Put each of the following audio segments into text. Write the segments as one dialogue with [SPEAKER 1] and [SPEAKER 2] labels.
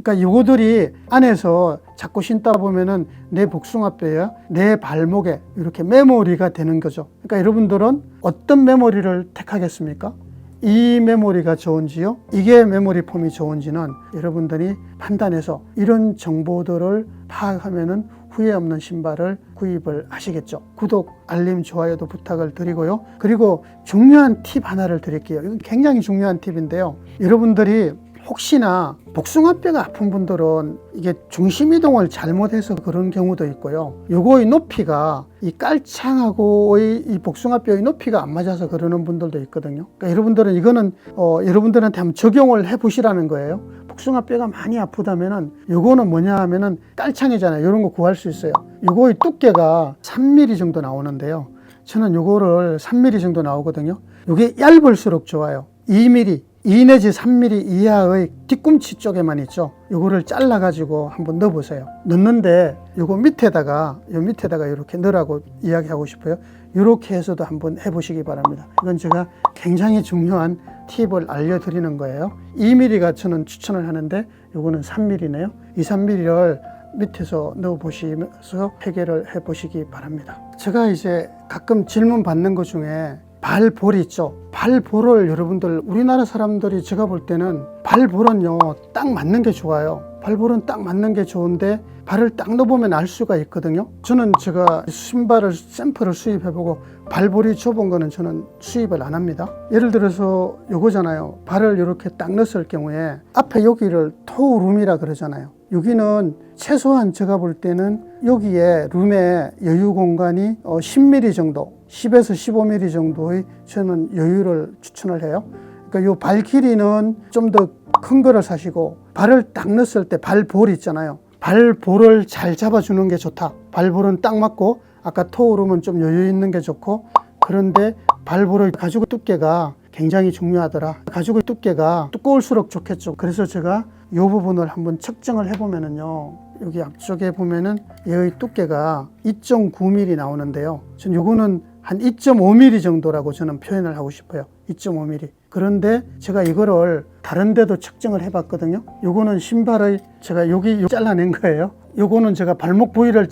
[SPEAKER 1] 그러니까 요거들이 안에서 자꾸 신다 보면은 내 복숭아뼈에 내 발목에 이렇게 메모리가 되는 거죠. 그러니까 여러분들은 어떤 메모리를 택하겠습니까? 이 메모리가 좋은지요? 이게 메모리 폼이 좋은지는 여러분들이 판단해서 이런 정보들을 파악하면은 후회 없는 신발을 구입을 하시겠죠. 구독, 알림, 좋아요도 부탁을 드리고요. 그리고 중요한 팁 하나를 드릴게요. 이건 굉장히 중요한 팁인데요. 여러분들이 혹시나 복숭아뼈가 아픈 분들은 이게 중심 이동을 잘못해서 그런 경우도 있고요. 요거의 높이가 이 깔창하고의 이 복숭아뼈의 높이가 안 맞아서 그러는 분들도 있거든요. 그러니까 여러분들은 이거는 여러분들한테 한번 적용을 해 보시라는 거예요. 복숭아뼈가 많이 아프다면은 요거는 뭐냐 하면은 깔창이잖아요. 이런 거 구할 수 있어요. 요거의 두께가 3mm 정도 나오는데요. 저는 요거를 3mm 정도 나오거든요. 요게 얇을수록 좋아요. 2mm 2 내지 3mm 이하의 뒤꿈치 쪽에만 있죠. 요거를 잘라 가지고 한번 넣어 보세요. 넣는데 요거 밑에다가 이렇게 넣으라고 이야기하고 싶어요. 이렇게 해서도 한번 해 보시기 바랍니다. 이건 제가 굉장히 중요한 팁을 알려드리는 거예요. 2mm가 저는 추천을 하는데 요거는 3mm네요. 2, 3mm를 밑에서 넣어 보시면서 해결을 해 보시기 바랍니다. 제가 이제 가끔 질문 받는 것 중에 발볼 있죠. 발볼을 여러분들 우리나라 사람들이 제가 볼 때는 발볼은요 딱 맞는 게 좋아요. 발볼은 딱 맞는 게 좋은데 발을 딱 넣어보면 알 수가 있거든요. 저는 제가 신발을 샘플을 수입해보고 발볼이 좁은 거는 저는 수입을 안 합니다. 예를 들어서 요거잖아요. 발을 이렇게 딱 넣었을 경우에 앞에 여기를 토우룸이라 그러잖아요. 여기는 최소한 제가 볼 때는 여기에 룸의 여유 공간이 10mm 정도 10에서 15mm 정도의 저는 여유를 추천을 해요. 그러니까 요 발 길이는 좀 더 큰 거를 사시고 발을 딱 넣었을 때 발볼 있잖아요. 발볼을 잘 잡아주는 게 좋다. 발볼은 딱 맞고 아까 토우룸은 좀 여유 있는 게 좋고 그런데 발볼의 가죽 두께가 굉장히 중요하더라. 가죽의 두께가 두꺼울수록 좋겠죠. 그래서 제가 이 부분을 한번 측정을 해보면은요. 여기 앞쪽에 보면은 얘의 두께가 2.9mm 나오는데요. 전 요거는 한 2.5mm 정도라고 저는 표현을 하고 싶어요. 2.5mm. 그런데 제가 이거를 다른 데도 측정을 해봤거든요. 요거는 신발의 제가 여기 잘라낸 거예요. 요거는 제가 발목 부위를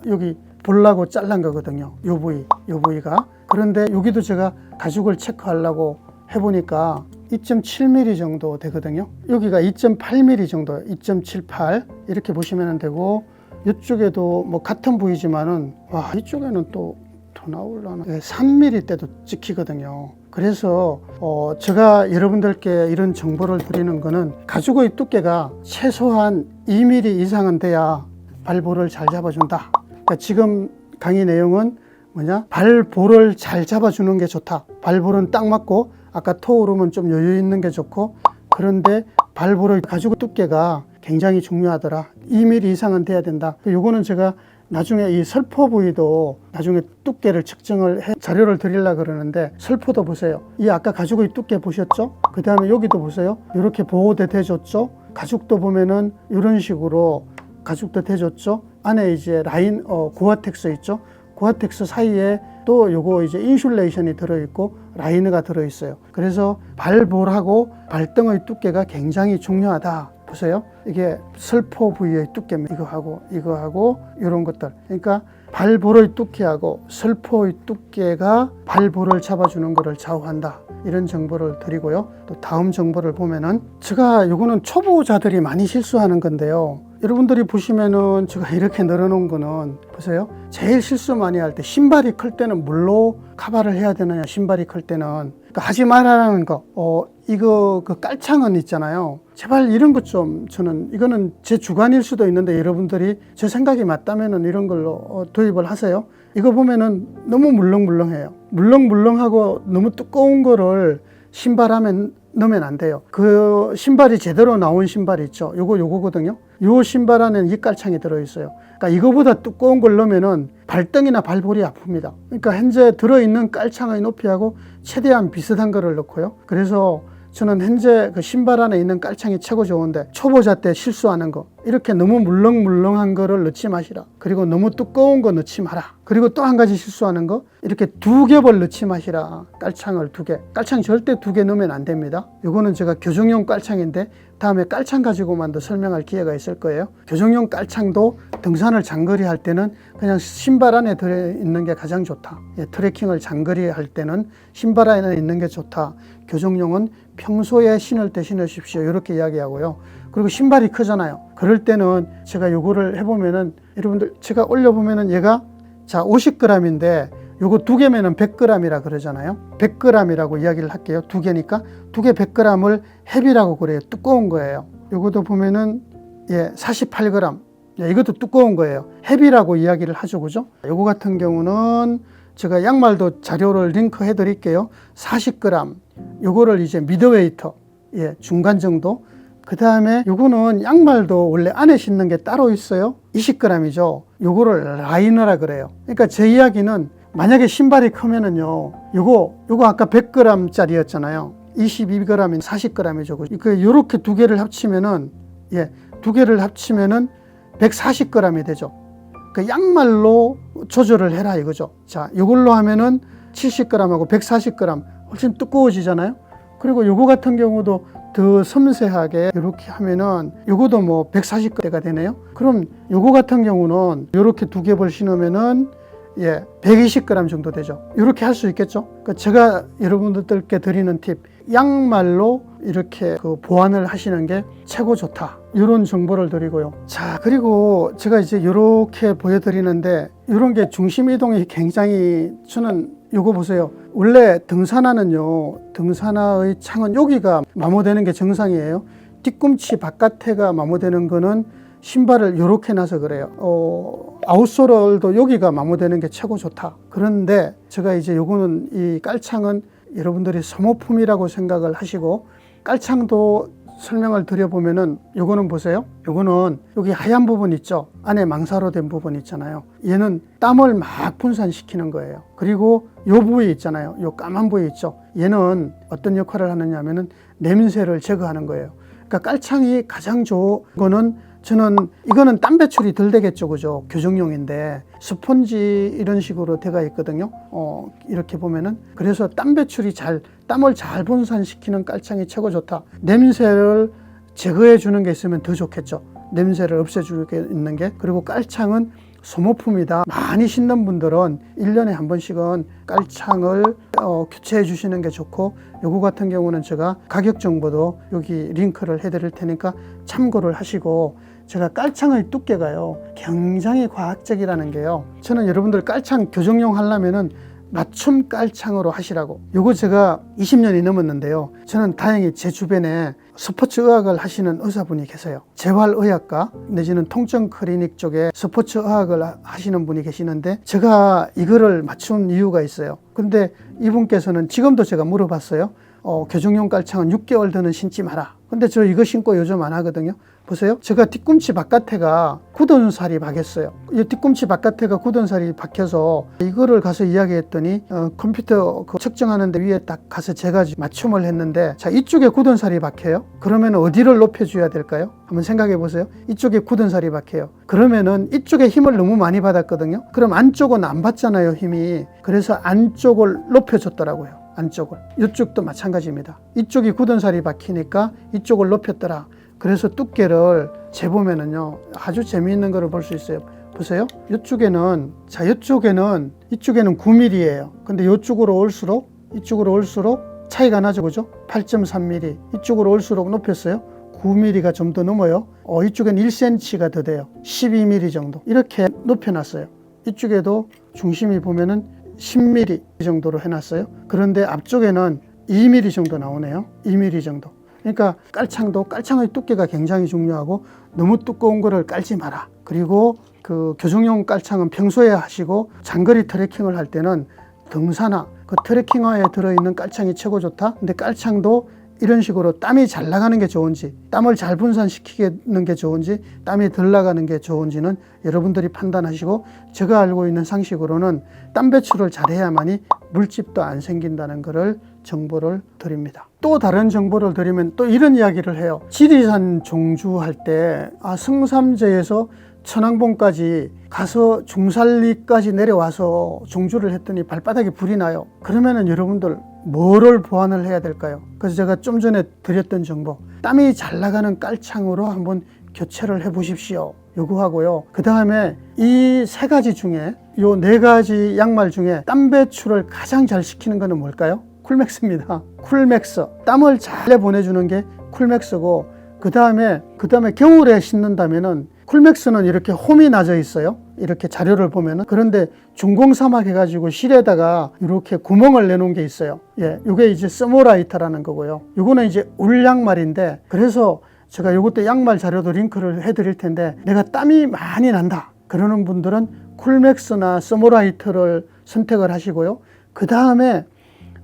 [SPEAKER 1] 여기 보려고 잘란 거거든요. 요 부위가. 그런데 여기도 제가 가죽을 체크하려고 해보니까 2.7mm 정도 되거든요. 여기가 2.8mm 정도, 2.78 이렇게 보시면 되고 이쪽에도 뭐 같은 부위지만은 와 이쪽에는 또 더 나올라나 3mm 때도 찍히거든요. 그래서 제가 여러분들께 이런 정보를 드리는 거는 가죽의 두께가 최소한 2mm 이상은 돼야 발볼을 잘 잡아준다. 그러니까 지금 강의 내용은 뭐냐? 발볼을 잘 잡아주는 게 좋다. 발볼은 딱 맞고 아까 토우룸은 좀 여유 있는 게 좋고 그런데 발볼의 가죽 두께가 굉장히 중요하더라. 2mm 이상은 돼야 된다. 요거는 제가 나중에 이 설포 부위도 나중에 두께를 측정을 해 자료를 드리려고 그러는데 설포도 보세요. 이 아까 가죽의 두께 보셨죠? 그 다음에 여기도 보세요. 이렇게 보호대 대줬죠? 가죽도 보면은 이런 식으로 가죽도 대줬죠? 안에 이제 라인, 고아텍스 있죠? 고아텍스 사이에 또 요거 이제 인슐레이션이 들어있고 라이너가 들어있어요. 그래서 발볼하고 발등의 두께가 굉장히 중요하다. 보세요. 이게 설포 부위의 두께입니다. 이거하고 이런 것들. 그러니까 발볼의 두께하고 설포의 두께가 발볼을 잡아주는 것을 좌우한다. 이런 정보를 드리고요. 또 다음 정보를 보면은 제가 요거는 초보자들이 많이 실수하는 건데요. 여러분들이 보시면은 제가 이렇게 늘어놓은 거는 보세요. 제일 실수 많이 할 때 신발이 클 때는 물로 카바를 해야 되느냐 신발이 클 때는 그러니까 하지 말라는 거. 이거 그 깔창은 있잖아요. 제발 이런 것 좀 저는 이거는 제 주관일 수도 있는데 여러분들이 제 생각이 맞다면은 이런 걸로 도입을 하세요. 이거 보면은 너무 물렁물렁해요. 물렁물렁하고 너무 두꺼운 거를 신발하면 넣으면 안 돼요. 그 신발이 제대로 나온 신발 있죠. 요거거든요. 요 신발 안에는 이 깔창이 들어있어요. 그러니까 이거보다 두꺼운 걸 넣으면은 발등이나 발볼이 아픕니다. 그러니까 현재 들어있는 깔창의 높이하고 최대한 비슷한 거를 넣고요. 그래서 저는 현재 그 신발 안에 있는 깔창이 최고 좋은데 초보자 때 실수하는 거 이렇게 너무 물렁물렁한 거를 넣지 마시라. 그리고 너무 두꺼운 거 넣지 마라. 그리고 또 한 가지 실수하는 거 이렇게 두 겹을 넣지 마시라. 깔창을 두 개. 깔창 절대 두 개 넣으면 안 됩니다. 이거는 제가 교정용 깔창인데 다음에 깔창 가지고만 더 설명할 기회가 있을 거예요. 교정용 깔창도 등산을 장거리 할 때는 그냥 신발 안에 들어있는 게 가장 좋다. 트레킹을 장거리 할 때는 신발 안에 있는 게 좋다. 교정용은 평소에 신을 때 신으십시오. 이렇게 이야기하고요. 그리고 신발이 크잖아요. 그럴 때는 제가 요거를 해보면은 여러분들 제가 올려보면은 얘가 자 50g인데 요거 두 개면은 100g이라 그러잖아요. 100g이라고 이야기를 할게요. 두 개니까 두 개 100g을 헤비라고 그래요. 두꺼운 거예요. 요것도 보면은 48g. 이것도 두꺼운 거예요. 헤비라고 이야기를 하죠. 그죠? 요거 같은 경우는 제가 양말도 자료를 링크 해 드릴게요. 40g. 요거를 이제 미드웨이터. 중간 정도. 그 다음에 요거는 양말도 원래 안에 신는 게 따로 있어요. 20g이죠. 요거를 라이너라 그래요. 그러니까 제 이야기는 만약에 신발이 크면은요, 요거 아까 100g짜리였잖아요. 22g인 40g이죠. 요렇게 두 개를 합치면은, 두 개를 합치면은 140g이 되죠. 그 양말로 조절을 해라 이거죠. 자, 요걸로 하면은 70g하고 140g 훨씬 두꺼워지잖아요. 그리고 요거 같은 경우도 더 섬세하게 이렇게 하면은 요거도 뭐 140g가 되네요. 그럼 요거 같은 경우는 요렇게 두 겹을 신으면은 120g 정도 되죠. 이렇게 할 수 있겠죠. 그러니까 제가 여러분들께 드리는 팁, 양말로 이렇게 그 보완을 하시는 게 최고 좋다. 이런 정보를 드리고요. 자, 그리고 제가 이제 이렇게 보여드리는데 이런 게 중심 이동이 굉장히 저는 요거 보세요. 원래 등산화는요, 등산화의 창은 여기가 마모되는 게 정상이에요. 뒤꿈치 바깥에가 마모되는 거는 신발을 이렇게 놔서 그래요. 아웃솔도 여기가 마모되는 게 최고 좋다. 그런데 제가 이제 요거는 이 깔창은 여러분들이 소모품이라고 생각을 하시고 깔창도 설명을 드려보면은 요거는 보세요. 요거는 여기 하얀 부분 있죠. 안에 망사로 된 부분 있잖아요. 얘는 땀을 막 분산시키는 거예요. 그리고 요 부위 있잖아요. 요 까만 부위 있죠. 얘는 어떤 역할을 하느냐 하면은 냄새를 제거하는 거예요. 그러니까 깔창이 가장 좋은 거는 저는 이거는 땀 배출이 덜 되겠죠. 그죠? 교정용인데 스펀지 이런 식으로 되어 있거든요. 이렇게 보면은 그래서 땀 배출이 땀을 잘 분산시키는 깔창이 최고 좋다. 냄새를 제거해 주는 게 있으면 더 좋겠죠. 냄새를 없애주는 게 있는 게. 그리고 깔창은 소모품이다. 많이 신는 분들은 1년에 한 번씩은 깔창을 교체해 주시는 게 좋고, 요거 같은 경우는 제가 가격 정보도 여기 링크를 해 드릴 테니까 참고를 하시고, 제가 깔창의 두께가요 굉장히 과학적이라는 게요, 저는 여러분들 깔창 교정용 하려면은 맞춤 깔창으로 하시라고. 요거 제가 20년이 넘었는데요, 저는 다행히 제 주변에 스포츠 의학을 하시는 의사분이 계세요. 재활의학과 내지는 통증 클리닉 쪽에 스포츠 의학을 하시는 분이 계시는데 제가 이거를 맞춘 이유가 있어요. 근데 이분께서는 지금도 제가 물어봤어요. 교정용 깔창은 6개월 더는 신지 마라. 근데 저 이거 신고 요즘 안 하거든요. 보세요. 제가 뒤꿈치 바깥에가 굳은 살이 박혔어요. 이 뒤꿈치 바깥에가 굳은 살이 박혀서 이거를 가서 이야기했더니 컴퓨터 측정하는 데 위에 딱 가서 제가 맞춤을 했는데, 자, 이쪽에 굳은 살이 박혀요. 그러면 어디를 높여줘야 될까요? 한번 생각해 보세요. 이쪽에 굳은 살이 박혀요. 그러면은 이쪽에 힘을 너무 많이 받았거든요. 그럼 안쪽은 안 받잖아요, 힘이. 그래서 안쪽을 높여줬더라고요. 안쪽을. 이쪽도 마찬가지입니다. 이쪽이 굳은 살이 박히니까 이쪽을 높였더라. 그래서 두께를 재보면은요 아주 재미있는 거를 볼 수 있어요. 보세요. 이쪽에는 9mm예요. 근데 이쪽으로 올수록 차이가 나죠. 그죠? 8.3mm. 이쪽으로 올수록 높였어요. 9mm가 좀 더 넘어요. 이쪽엔 1cm가 더 돼요. 12mm 정도. 이렇게 높여놨어요. 이쪽에도 중심이 보면은 10mm 정도로 해놨어요. 그런데 앞쪽에는 2mm 정도 나오네요. 2mm 정도. 그러니까 깔창의 두께가 굉장히 중요하고 너무 두꺼운 거를 깔지 마라. 그리고 그 교정용 깔창은 평소에 하시고 장거리 트레킹을 할 때는 등산화, 그 트레킹화에 들어있는 깔창이 최고 좋다. 근데 깔창도 이런 식으로 땀이 잘 나가는 게 좋은지, 땀을 잘 분산시키는 게 좋은지, 땀이 덜 나가는 게 좋은지는 여러분들이 판단하시고, 제가 알고 있는 상식으로는 땀 배출을 잘해야만이 물집도 안 생긴다는 것을 정보를 드립니다. 또 다른 정보를 드리면 또 이런 이야기를 해요. 지리산 종주할 때 성삼재에서 천왕봉까지 가서 중살리까지 내려와서 종주를 했더니 발바닥에 불이 나요. 그러면은 여러분들 뭐를 보완을 해야 될까요? 그래서 제가 좀 전에 드렸던 정보, 땀이 잘 나가는 깔창으로 한번 교체를 해 보십시오. 요거 하고요. 그 다음에 이 세 가지 중에 요 네 가지 양말 중에 땀 배출을 가장 잘 시키는 거는 뭘까요? 쿨맥스입니다. 쿨맥스. 땀을 잘 내보내주는 게 쿨맥스고, 그 다음에 겨울에 신는다면은 쿨맥스는 이렇게 홈이 나져 있어요. 이렇게 자료를 보면은. 그런데 중공사막 해가지고 실에다가 이렇게 구멍을 내놓은 게 있어요. 예, 요게 이제 서머라이터라는 거고요. 요거는 이제 울 양말인데, 그래서 제가 요것도 양말 자료도 링크를 해드릴 텐데, 내가 땀이 많이 난다 그러는 분들은 쿨맥스나 서머라이터를 선택을 하시고요. 그 다음에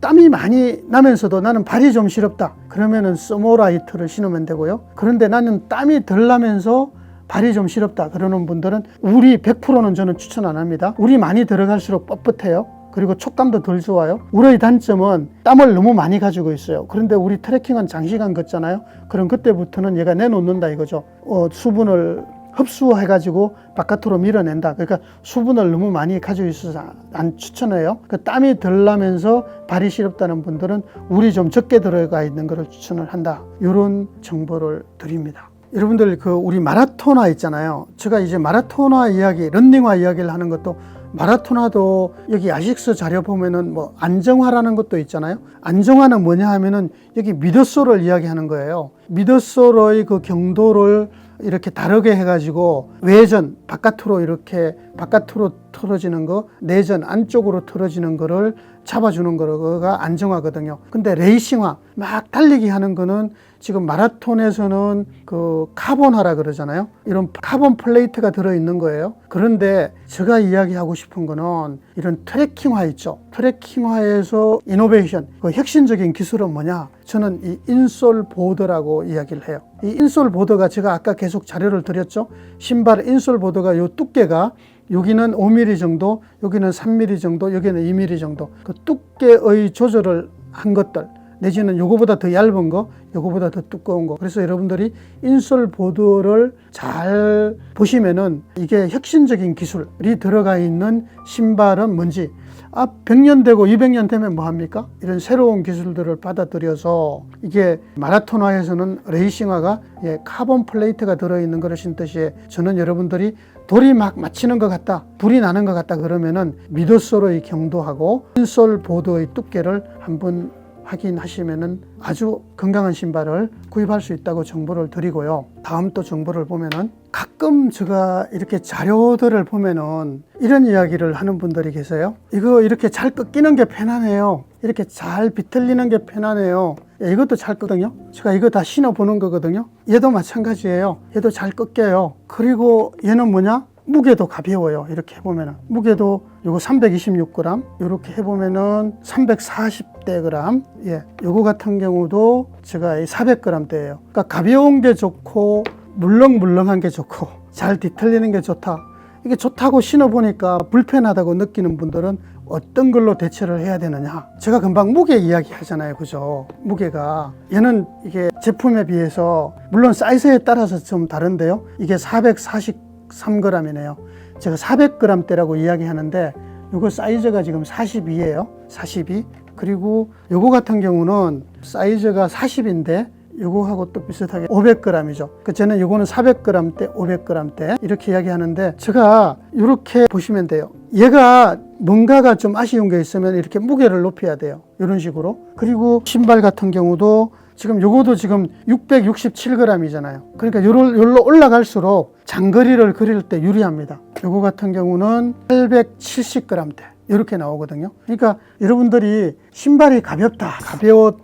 [SPEAKER 1] 땀이 많이 나면서도 나는 발이 좀 시렵다 그러면은 서머라이터를 신으면 되고요. 그런데 나는 땀이 덜 나면서 발이 좀 시렵다 그러는 분들은 울이 100%는 저는 추천 안 합니다. 울이 많이 들어갈수록 뻣뻣해요. 그리고 촉감도 덜 좋아요. 울의 단점은 땀을 너무 많이 가지고 있어요. 그런데 우리 트레킹은 장시간 걷잖아요. 그럼 그때부터는 얘가 내놓는다 이거죠. 수분을 흡수해가지고 바깥으로 밀어낸다. 그러니까 수분을 너무 많이 가지고 있어서 안 추천해요. 그 땀이 덜 나면서 발이 시렵다는 분들은 울이 좀 적게 들어가 있는 것을 추천을 한다. 이런 정보를 드립니다. 여러분들 우리 마라토너 있잖아요. 제가 이제 마라토너 이야기, 런닝화 이야기를 하는 것도, 마라토너도 여기 아식스 자료 보면은 뭐 안정화라는 것도 있잖아요. 안정화는 뭐냐 하면은 여기 미드솔을 이야기하는 거예요. 미드솔의 그 경도를 이렇게 다르게 해가지고 외전 바깥으로 이렇게 바깥으로 틀어지는 거, 내전 안쪽으로 틀어지는 거를 잡아주는 거가 안정화거든요. 근데 레이싱화 막 달리기 하는 거는 지금 마라톤에서는 그 카본화라 그러잖아요. 이런 카본 플레이트가 들어있는 거예요. 그런데 제가 이야기하고 싶은 거는 이런 트레킹화 있죠. 트레킹화에서 이노베이션, 그 혁신적인 기술은 뭐냐? 저는 이 인솔 보드라고 이야기를 해요. 이 인솔 보드가 제가 아까 계속 자료를 드렸죠. 신발 인솔 보드가 요 두께가 여기는 5mm 정도, 여기는 3mm 정도, 여기는 2mm 정도, 그 두께의 조절을 한 것들, 내지는 요거보다 더 얇은 거, 요거보다 더 두꺼운 거. 그래서 여러분들이 인솔 보드를 잘 보시면은 이게 혁신적인 기술이 들어가 있는 신발은 뭔지, 100년 되고 200년 되면 뭐 합니까? 이런 새로운 기술들을 받아들여서, 이게 마라톤화에서는 레이싱화가 카본 플레이트가 들어있는 것을 신듯이, 저는 여러분들이 돌이 막 맞히는 것 같다, 불이 나는 것 같다 그러면은 미드솔의 경도하고 인솔 보드의 두께를 한번 확인하시면은 아주 건강한 신발을 구입할 수 있다고 정보를 드리고요. 다음 또 정보를 보면은, 가끔 제가 이렇게 자료들을 보면은 이런 이야기를 하는 분들이 계세요. 이거 이렇게 잘 꺾이는 게 편하네요. 이렇게 잘 비틀리는 게 편하네요. 이것도 잘 꺾거든요. 제가 이거 다 신어보는 거거든요. 얘도 마찬가지예요. 얘도 잘 꺾여요. 그리고 얘는 뭐냐? 무게도 가벼워요. 이렇게 해보면은 무게도 요거 326g, 이렇게 해보면은 340g. 예, 요거 같은 경우도 제가 400g대예요. 그러니까 가벼운 게 좋고 물렁물렁한 게 좋고 잘 뒤틀리는 게 좋다. 이게 좋다고 신어보니까 불편하다고 느끼는 분들은 어떤 걸로 대처를 해야 되느냐? 제가 금방 무게 이야기 하잖아요. 그죠? 무게가, 얘는 이게 제품에 비해서 물론 사이즈에 따라서 좀 다른데요. 이게 443g이네요. 제가 400g대라고 이야기하는데 요거 사이즈가 지금 42예요. 42. 그리고 요거 같은 경우는 사이즈가 40인데 요거하고 또 비슷하게 500g이죠. 그 저는 요거는 400g대, 500g대 이렇게 이야기하는데, 제가 이렇게 보시면 돼요. 얘가 뭔가가 좀 아쉬운 게 있으면 이렇게 무게를 높여야 돼요. 이런 식으로. 그리고 신발 같은 경우도 지금 요거도 지금 667g이잖아요. 그러니까 요로 올라갈수록 장거리를 그릴 때 유리합니다. 요거 같은 경우는 870g대 이렇게 나오거든요. 그러니까 여러분들이 신발이 가볍다, 가벼운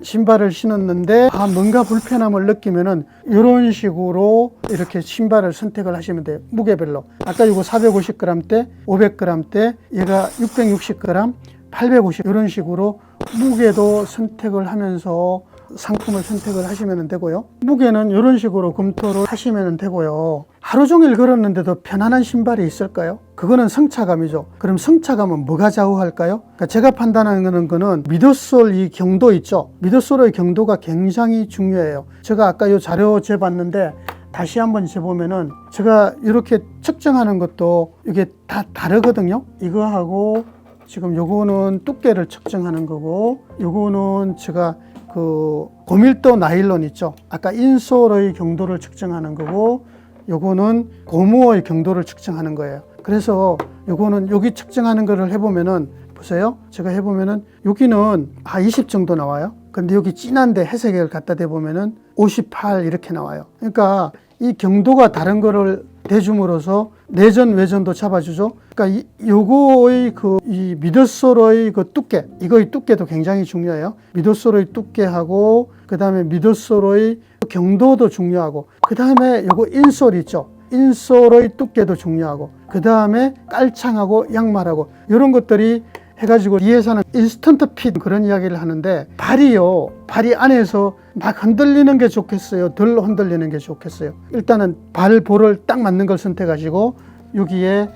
[SPEAKER 1] 신발을 신었는데 뭔가 불편함을 느끼면은 이런 식으로 이렇게 신발을 선택을 하시면 돼요. 무게별로. 아까 이거 450g대, 500g대, 얘가 660g, 850 이런 식으로 무게도 선택을 하면서 상품을 선택을 하시면 되고요. 무게는 이런 식으로 검토를 하시면 되고요. 하루 종일 걸었는데도 편안한 신발이 있을까요? 그거는 성차감이죠. 그럼 성차감은 뭐가 좌우할까요? 그러니까 제가 판단하는 거는 미드솔 이 경도 있죠. 미드솔의 경도가 굉장히 중요해요. 제가 아까 이 자료 재봤는데 다시 한번 재보면은 제가 이렇게 측정하는 것도 이게 다 다르거든요. 이거하고 지금 요거는 두께를 측정하는 거고, 요거는 제가 그 고밀도 나일론 있죠. 아까 인솔의 경도를 측정하는 거고, 요거는 고무의 경도를 측정하는 거예요. 그래서 요거는 여기 측정하는 거를 해보면은 보세요. 제가 해보면은 여기는 20 정도 나와요. 근데 여기 진한데 회색을 갖다 대보면은 58 이렇게 나와요. 그러니까 이 경도가 다른 거를 대줌으로써 내전 외전도 잡아주죠. 그러니까 요거의 이 미드솔의 그 두께, 이거의 두께도 굉장히 중요해요. 미드솔의 두께하고 그 다음에 미드솔의 경도도 중요하고, 그 다음에 요거 인솔 있죠. 인솔의 두께도 중요하고, 그 다음에 깔창하고 양말하고 이런 것들이 해가지고 뒤에서는 인스턴트 핏 그런 이야기를 하는데, 발이 안에서 막 흔들리는 게 좋겠어요, 덜 흔들리는 게 좋겠어요? 일단은 발볼을 딱 맞는 걸 선택하시고, 여기에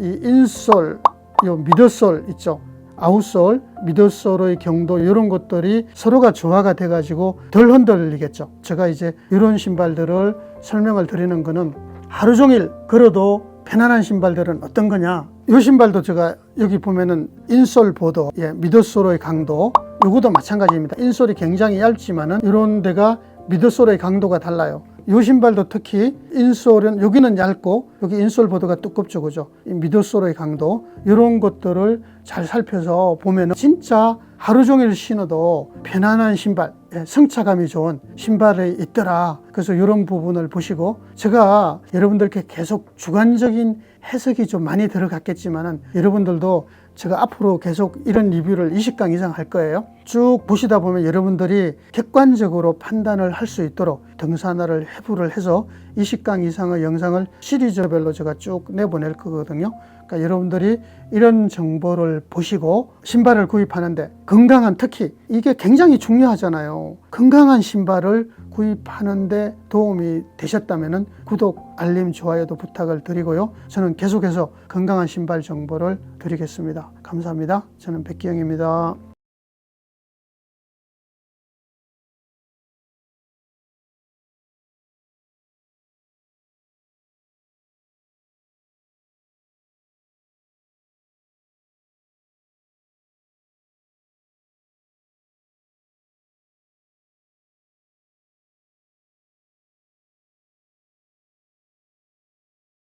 [SPEAKER 1] 이 인솔, 요 미드솔 있죠. 아웃솔, 미드솔의 경도 이런 것들이 서로가 조화가 돼가지고 덜 흔들리겠죠. 제가 이제 이런 신발들을 설명을 드리는 거는 하루 종일 걸어도 편안한 신발들은 어떤 거냐. 이 신발도 제가 여기 보면은 인솔 보도, 미드솔의 강도, 요것도 마찬가지입니다. 인솔이 굉장히 얇지만은 이런 데가 미드솔의 강도가 달라요. 이 신발도 특히 인솔은 여기는 얇고 여기 인솔 보드가 두껍죠, 그죠? 이 미드솔의 강도 이런 것들을 잘 살펴서 보면 진짜 하루 종일 신어도 편안한 신발, 성차감이 좋은 신발이 있더라. 그래서 이런 부분을 보시고, 제가 여러분들께 계속 주관적인 해석이 좀 많이 들어갔겠지만은 여러분들도 제가 앞으로 계속 이런 리뷰를 20강 이상 할 거예요. 쭉 보시다 보면 여러분들이 객관적으로 판단을 할 수 있도록 등산화를 해부를 해서 20강 이상의 영상을 시리즈별로 제가 쭉 내보낼 거거든요. 그러니까 여러분들이 이런 정보를 보시고 신발을 구입하는데 건강한, 특히 이게 굉장히 중요하잖아요. 건강한 신발을 구입하는데 도움이 되셨다면 구독, 알림, 좋아요도 부탁을 드리고요. 저는 계속해서 건강한 신발 정보를 드리겠습니다. 감사합니다. 저는 백기영입니다.